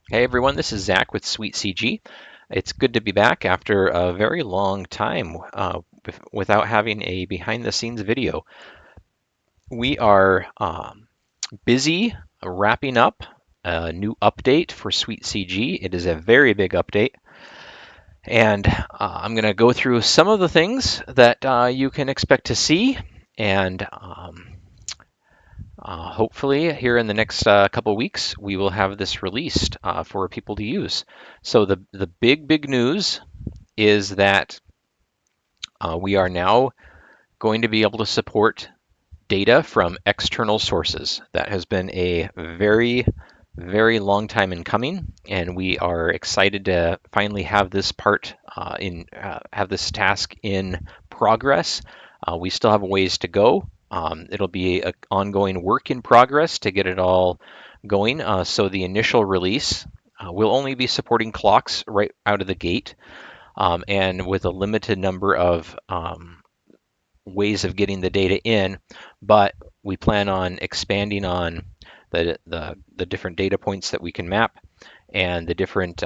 Hey everyone, this is Zach with SuiteCG. It's good to be back after a very long time without having a behind the scenes video. We are busy wrapping up a new update for SuiteCG. It is a very big update, and I'm going to go through some of the things that you can expect to see, and hopefully, here in the next couple weeks, we will have this released for people to use. So the big news is that we are now going to be able to support data from external sources. That has been a very long time in coming, and we are excited to finally have this have this task in progress. We still have a ways to go. It'll be an ongoing work in progress to get it all going. So the initial release will only be supporting clocks right out of the gate, and with a limited number of ways of getting the data in, but we plan on expanding on the different data points that we can map and the different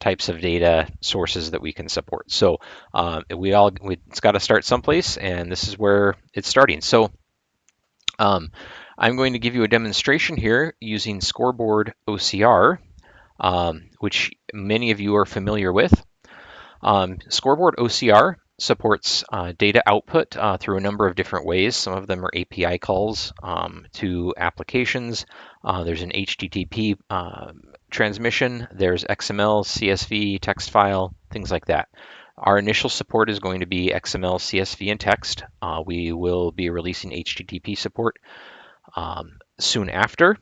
types of data sources that we can support. So it's got to start someplace, and this is where it's starting. So I'm going to give you a demonstration here using Scoreboard OCR, which many of you are familiar with. Scoreboard OCR supports data output through a number of different ways. Some of them are API calls to applications. There's an HTTP transmission. There's XML, CSV, text file, things like that. Our initial support is going to be XML, CSV, and text. We will be releasing HTTP support soon after.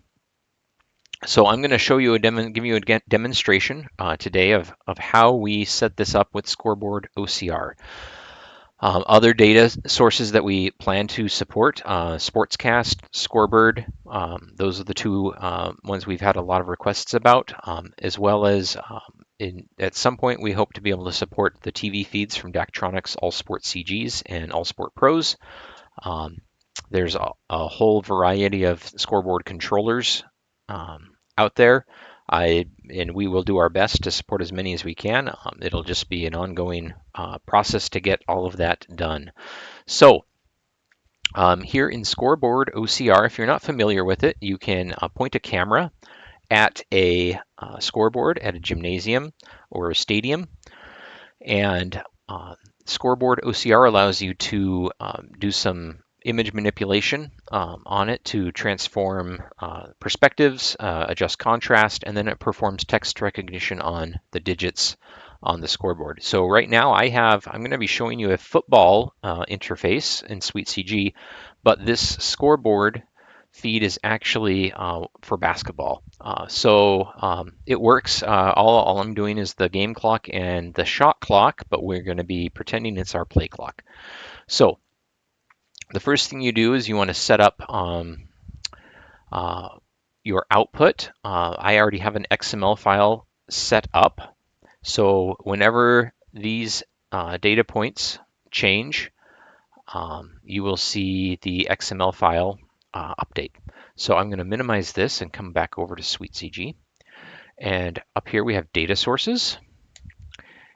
So I'm going to show you give you a demonstration today of how we set this up with Scoreboard OCR. Other data sources that we plan to support, SportzCast, Scorebird, those are the two ones we've had a lot of requests about, as well as at some point we hope to be able to support the TV feeds from Daktronics All SportzCGs and All Sport Pros. There's a whole variety of scoreboard controllers out there. And we will do our best to support as many as we can. It'll just be an ongoing process to get all of that done. So here in Scoreboard OCR, if you're not familiar with it, you can point a camera at a scoreboard at a gymnasium or a stadium, and Scoreboard OCR allows you to do some image manipulation on it to transform perspectives, adjust contrast, and then it performs text recognition on the digits on the scoreboard. So right now I'm going to be showing you a football interface in SuiteCG, but this scoreboard feed is actually for basketball. So it works. All I'm doing is the game clock and the shot clock, but we're going to be pretending it's our play clock. So the first thing you do is you want to set up your output. I already have an XML file set up. So whenever these data points change, you will see the XML file update. So I'm going to minimize this and come back over to SuiteCG. And up here we have data sources.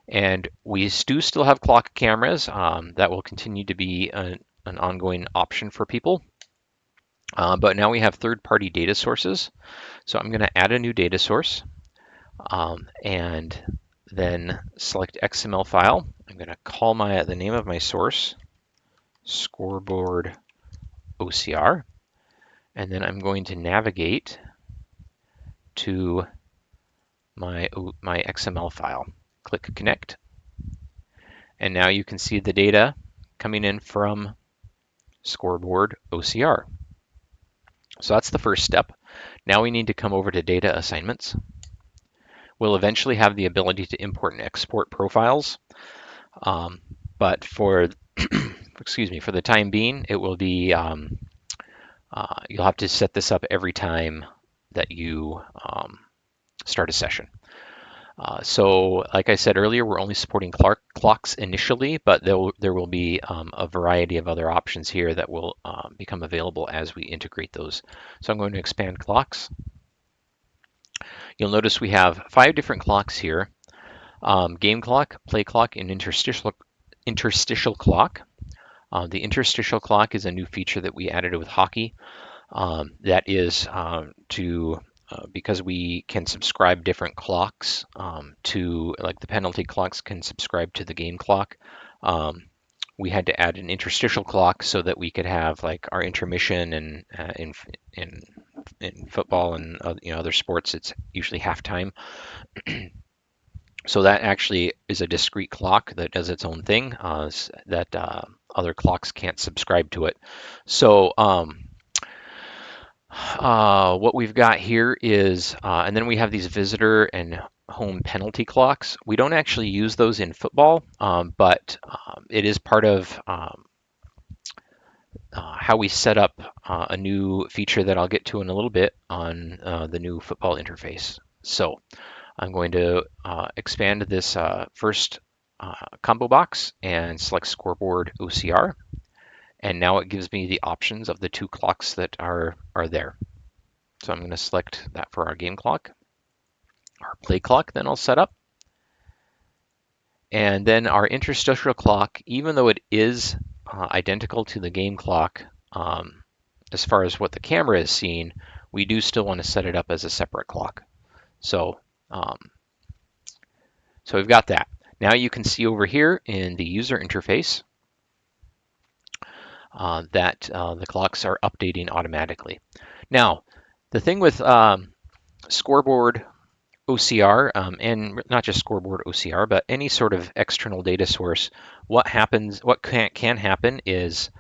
And we do still have clock cameras. That will continue to be an ongoing option for people. But now we have third-party data sources. So I'm going to add a new data source and then select XML file. I'm going to call the name of my source Scoreboard OCR, and then I'm going to navigate to my XML file. Click Connect, and now you can see the data coming in from Scoreboard OCR. So that's the first step. Now we need to come over to data assignments. We'll eventually have the ability to import and export profiles, but for for the time being, it will be you'll have to set this up every time that you start a session. So like I said earlier, we're only supporting clocks initially, but there will be a variety of other options here that will become available as we integrate those. So I'm going to expand clocks. You'll notice we have 5 different clocks here: game clock, play clock, and interstitial clock. The interstitial clock is a new feature that we added with hockey. That is because we can subscribe different clocks to, like the penalty clocks can subscribe to the game clock. We had to add an interstitial clock so that we could have like our intermission, and in football and other sports, it's usually halftime. So that actually is a discrete clock that does its own thing, that other clocks can't subscribe to it. So what we've got here is, and then we have these visitor and home penalty clocks. We don't actually use those in football, but it is part of how we set up a new feature that I'll get to in a little bit on the new football interface. So I'm going to expand this first combo box and select Scoreboard OCR. And now it gives me the options of the 2 clocks that are there. So I'm going to select that for our game clock. Our play clock then I'll set up. And then our interstitial clock, even though it is identical to the game clock as far as what the camera is seeing, we do still want to set it up as a separate clock. So we've got that. Now you can see over here in the user interface that the clocks are updating automatically. Now, the thing with Scoreboard OCR, and not just Scoreboard OCR, but any sort of external data source, what can happen is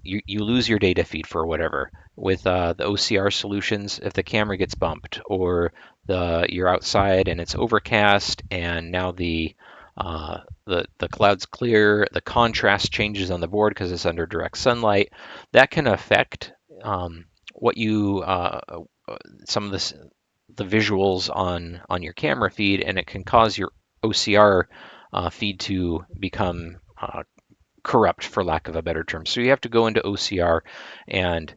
you lose your data feed for whatever. With the OCR solutions, if the camera gets bumped, or you're outside and it's overcast, and now the cloud's clear, the contrast changes on the board because it's under direct sunlight, that can affect what you some of the visuals on your camera feed, and it can cause your OCR feed to become corrupt, for lack of a better term. So you have to go into OCR and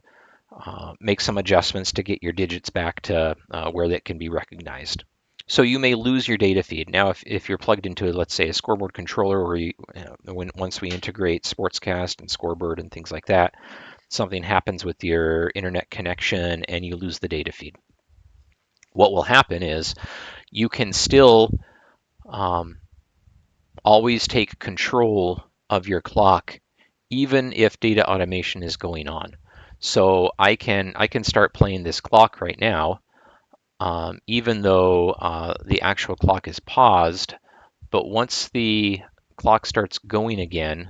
make some adjustments to get your digits back to where that can be recognized. So you may lose your data feed. Now, if you're plugged into, let's say, a scoreboard controller, or once we integrate SportzCast and Scorebird and things like that, something happens with your internet connection and you lose the data feed. What will happen is you can still always take control of your clock, even if data automation is going on. So I can start playing this clock right now, even though the actual clock is paused. But once the clock starts going again,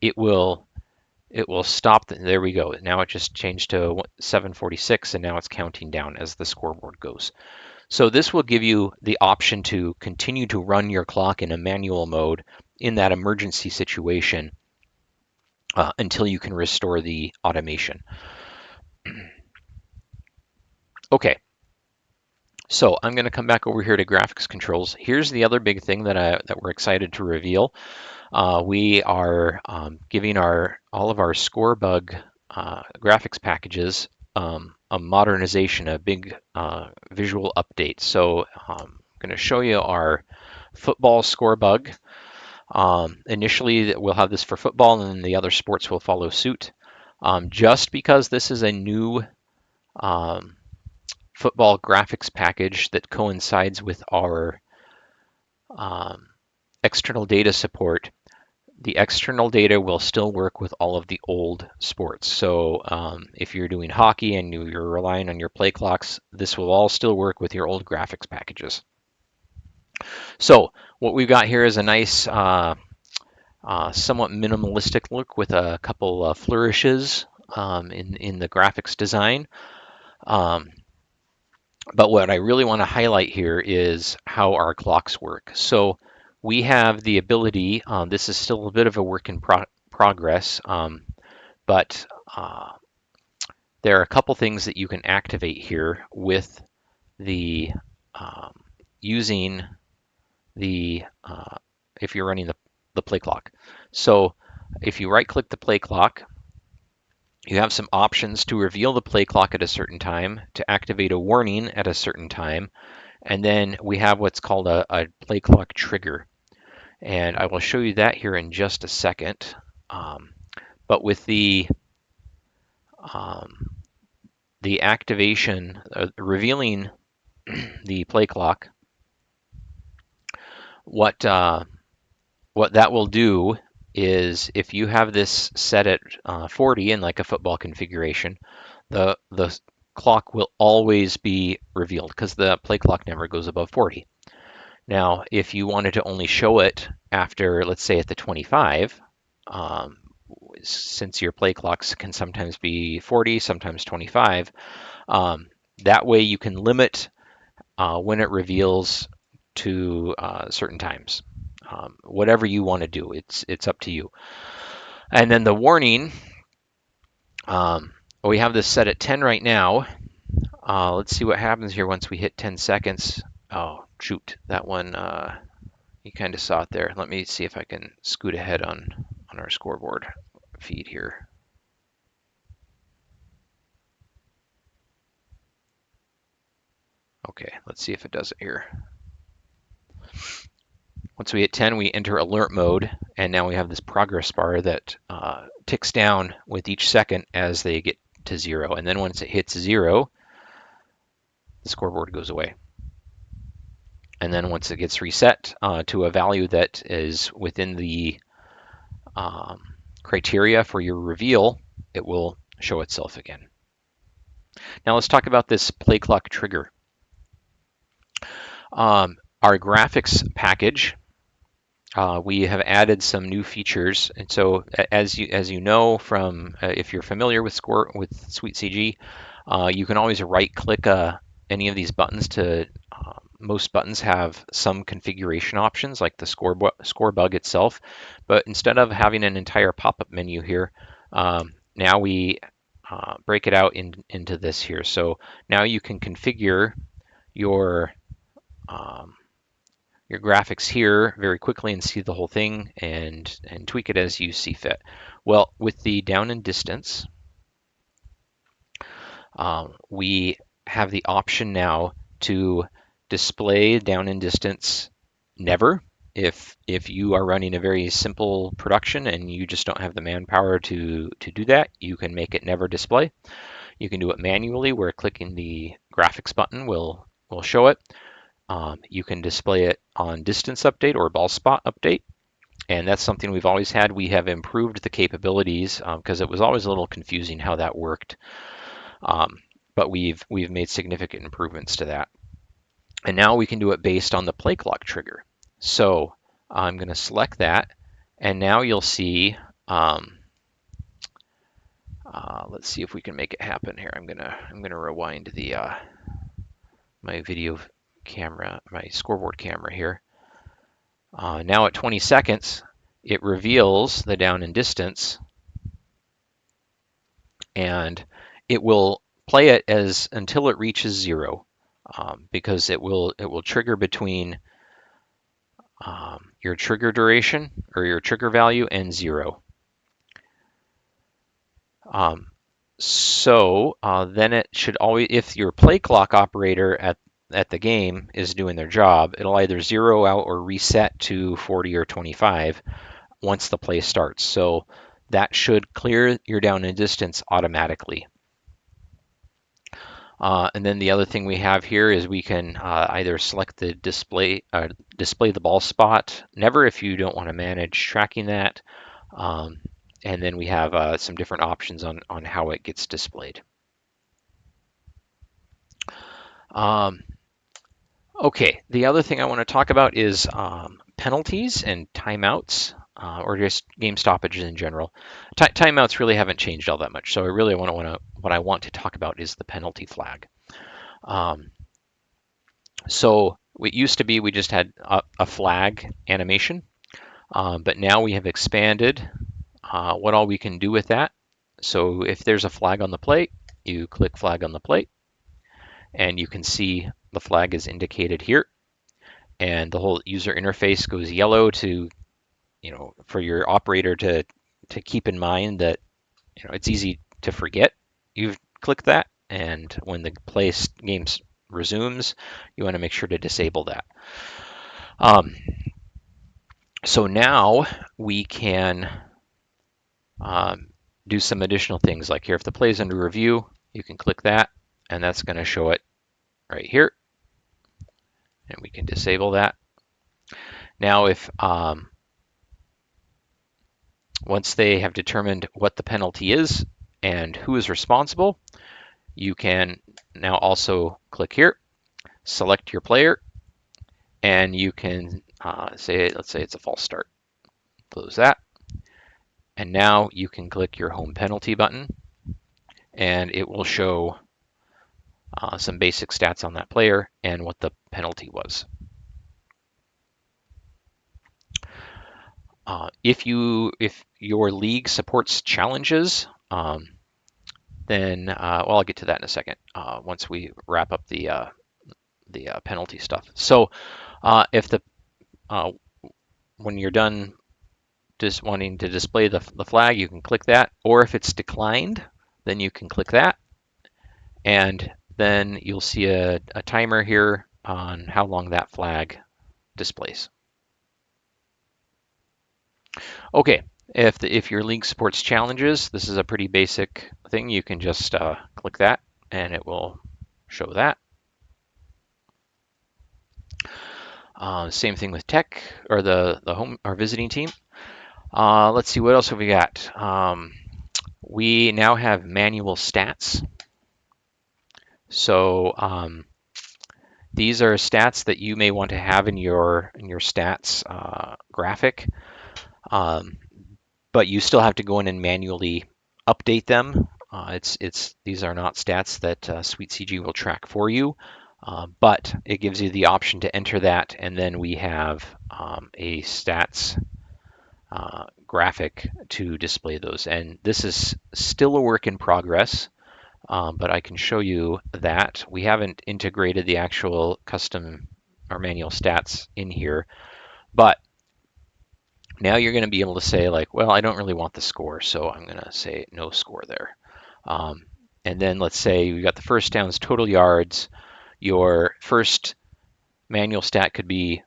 it will stop. There we go. Now it just changed to 7:46, and now it's counting down as the scoreboard goes. So this will give you the option to continue to run your clock in a manual mode in that emergency situation until you can restore the automation. Okay, so I'm going to come back over here to graphics controls. Here's the other big thing that we're excited to reveal. We are giving all of our Scorebug graphics packages a modernization, a big visual update. So I'm going to show you our football Scorebug. Initially, we'll have this for football, and then the other sports will follow suit. Just because this is a new football graphics package that coincides with our external data support, the external data will still work with all of the old sports. So if you're doing hockey and you're relying on your play clocks, this will all still work with your old graphics packages. So what we've got here is a nice, somewhat minimalistic look with a couple flourishes in the graphics design. But what I really want to highlight here is how our clocks work. So we have the ability, this is still a bit of a work in progress, but there are a couple things that you can activate here with the using the if you're running the play clock. So if you right click the play clock, you have some options to reveal the play clock at a certain time, to activate a warning at a certain time, And then we have what's called a play clock trigger. And I will show you that here in just a second. But with um, the activation, revealing the play clock, what that will do is if you have this set at 40 in like a football configuration, the clock will always be revealed because the play clock never goes above 40. Now, if you wanted to only show it after, let's say at the 25, since your play clocks can sometimes be 40, sometimes 25, that way you can limit when it reveals to certain times. Whatever you want to do, it's up to you. And then the warning, we have this set at 10 right now. Let's see what happens here once we hit 10 seconds. Oh, shoot, that one, you kind of saw it there. Let me see if I can scoot ahead on our scoreboard feed here. Okay, let's see if it does it here. Once we hit 10, we enter alert mode, and now we have this progress bar that ticks down with each second as they get to 0. And then once it hits 0, the scoreboard goes away. And then once it gets reset to a value that is within the criteria for your reveal, it will show itself again. Now let's talk about this play clock trigger. Our graphics package, we have added some new features, and so as you know from if you're familiar with SuiteCG, you can always right-click any of these buttons to. Most buttons have some configuration options, like the score bug itself, but instead of having an entire pop-up menu here, now we break it out into this here. So now you can configure your graphics here very quickly and see the whole thing and tweak it as you see fit. Well, with the down and distance, we have the option now to display down and distance never. If you are running a very simple production and you just don't have the manpower to do that, you can make it never display. You can do it manually where clicking the graphics button will show it. You can display it on distance update or ball spot update, and that's something we've always had. We have improved the capabilities because it was always a little confusing how that worked, but we've made significant improvements to that. And now we can do it based on the play clock trigger. So I'm going to select that, and now you'll see. Let's see if we can make it happen here. I'm gonna rewind the my video camera, my scoreboard camera here. Now at 20 seconds, it reveals the down and distance, and it will play it as until it reaches 0. Because it will trigger between your trigger duration or your trigger value and 0. Then it should always, if your play clock operator at the game is doing their job, it'll either 0 out or reset to 40 or 25 once the play starts. So that should clear your down and distance automatically. And then the other thing we have here is we can either select the display the ball spot never if you don't want to manage tracking that. And then we have some different options on how it gets displayed. Okay, the other thing I want to talk about is penalties and timeouts, or just game stoppages in general. Timeouts really haven't changed all that much, so I really what I want to talk about is the penalty flag. So it used to be we just had a flag animation, but now we have expanded what all we can do with that. So if there's a flag on the plate, you click flag on the plate, and you can see the flag is indicated here, and the whole user interface goes yellow to, for your operator to keep in mind that, it's easy to forget you've clicked that, and when the game resumes, you want to make sure to disable that. Um, so now we can do some additional things, like here, if the play is under review, you can click that, and that's going to show it right here, and we can disable that. Now, if once they have determined what the penalty is and who is responsible, you can now also click here, select your player, and you can let's say it's a false start. Close that. And now you can click your home penalty button, and it will show some basic stats on that player and what the penalty was. If your league supports challenges, then well, I'll get to that in a second once we wrap up the penalty stuff. So if when you're done just wanting to display the flag, you can click that, or if it's declined, then you can click that, and then you'll see a timer here on how long that flag displays. Okay, if your league supports challenges, this is a pretty basic thing. You can just click that, and it will show that. Same thing with tech, or the home or visiting team. Let's see, what else have we got? We now have manual stats. So these are stats that you may want to have in your stats graphic, but you still have to go in and manually update them. These are not stats that SuiteCG will track for you, but it gives you the option to enter that, and then we have a stats graphic to display those. And this is still a work in progress, but I can show you that. We haven't integrated the actual custom or manual stats in here, but now you're going to be able to say, like, well, I don't really want the score, so I'm going to say no score there. And then let's say we got the first downs, total yards. Your first manual stat could be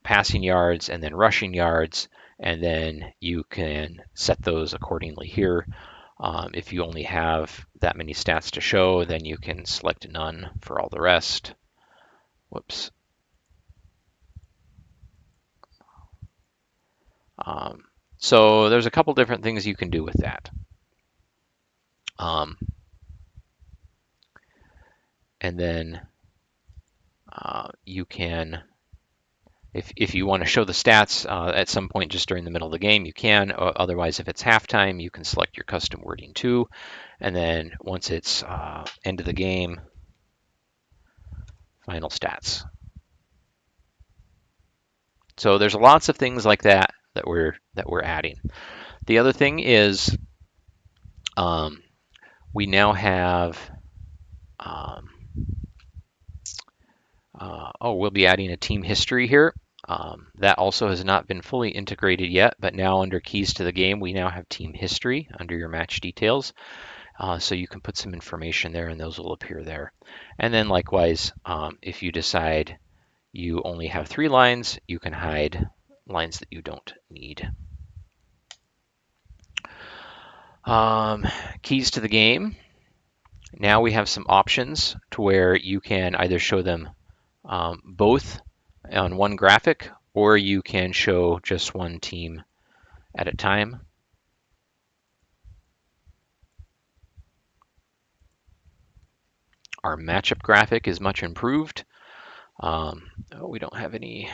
passing yards and then rushing yards, and then you can set those accordingly here. If you only have that many stats to show, then you can select none for all the rest. Whoops. So there's a couple different things you can do with that. And then you can, if you want to show the stats at some point just during the middle of the game, you can. Otherwise, if it's halftime, you can select your custom wording too. And then once it's end of the game, final stats. So there's lots of things like that we're adding. The other thing is we now have we'll be adding a team history here. That also has not been fully integrated yet, but now under keys to the game, we now have team history under your match details. So you can put some information there, and those will appear there. And then likewise, if you decide you only have 3 lines, you can hide lines that you don't need. Keys to the game. Now we have some options to where you can either show them both on one graphic, or you can show just one team at a time. Our matchup graphic is much improved. We don't have any,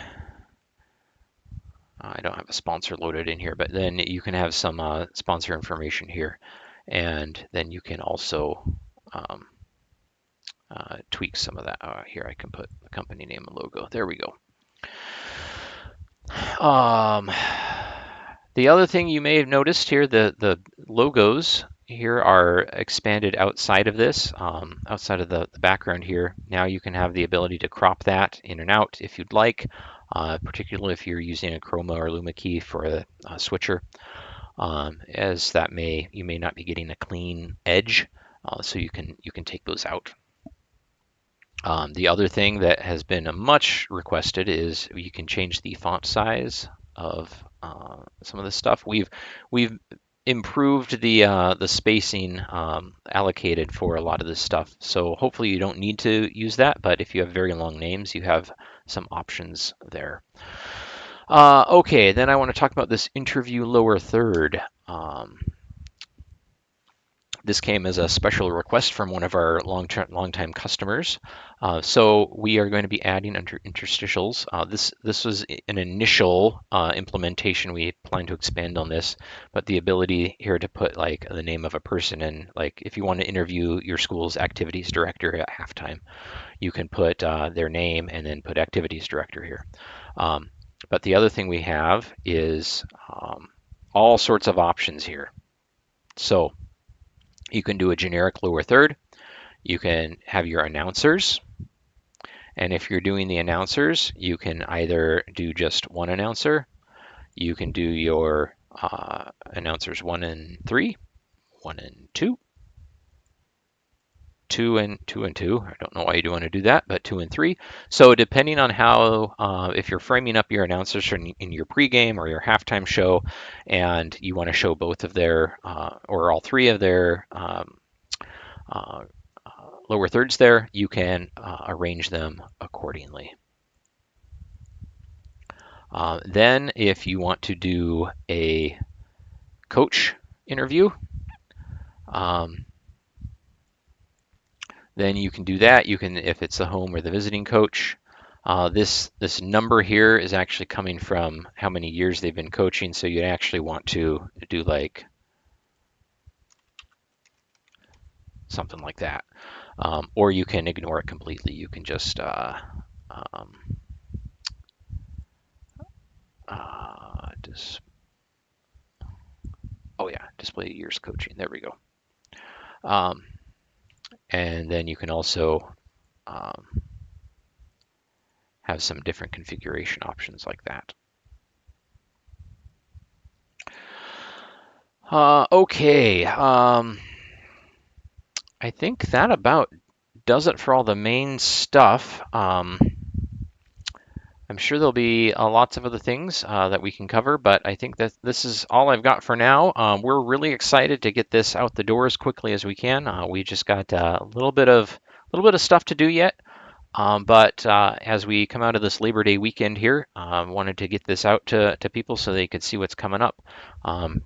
I don't have a sponsor loaded in here, but then you can have some sponsor information here. And then you can also tweak some of that. Here I can put the company name and logo. There we go. The other thing you may have noticed here, the logos here are expanded outside of this, outside of the background here. Now you can have the ability to crop that in and out if you'd like, particularly if you're using a chroma or luma key for a switcher, as that you may not be getting a clean edge, so you can take those out. The other thing that has been much requested is you can change the font size of some of this stuff. We've improved the spacing allocated for a lot of this stuff. So hopefully you don't need to use that, but if you have very long names, you have some options there. Okay, then I want to talk about this interview lower third. This came as a special request from one of our long-time customers. So we are going to be adding under interstitials. This was an initial implementation. We plan to expand on this, but the ability here to put like the name of a person and like if you want to interview your school's activities director at halftime, you can put their name and then put activities director here. But the other thing we have is all sorts of options here. So you can do a generic lower third. You can have your announcers. And if you're doing the announcers, you can either do just one announcer. You can do your announcers 1 and 3, 1 and 2, 2 and 2 and 2. I don't know why you'd want to do that, but 2 and 3. So depending on how, if you're framing up your announcers in your pregame or your halftime show, and you want to show both of their or all three of their lower thirds there, you can arrange them accordingly. Then if you want to do a coach interview, then you can do that. You can, if it's the home or the visiting coach. This number here is actually coming from how many years they've been coaching, so you actually want to do like something like that. Or you can ignore it completely. You can just display years coaching. There we go. And then you can also have some different configuration options like that. Okay. I think that about does it for all the main stuff. I'm sure there'll be lots of other things that we can cover, but I think that this is all I've got for now. We're really excited to get this out the door as quickly as we can. We just got a little bit of stuff to do yet, but as we come out of this Labor Day weekend here, wanted to get this out to people so they could see what's coming up,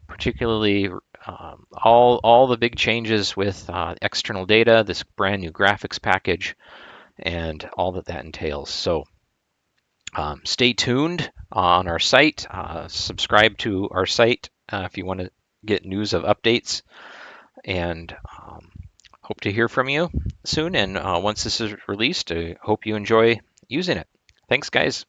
particularly all the big changes with external data, this brand new graphics package, and all that entails. So. Stay tuned on our site. Subscribe to our site if you want to get news of updates. And hope to hear from you soon. And once this is released, I hope you enjoy using it. Thanks, guys.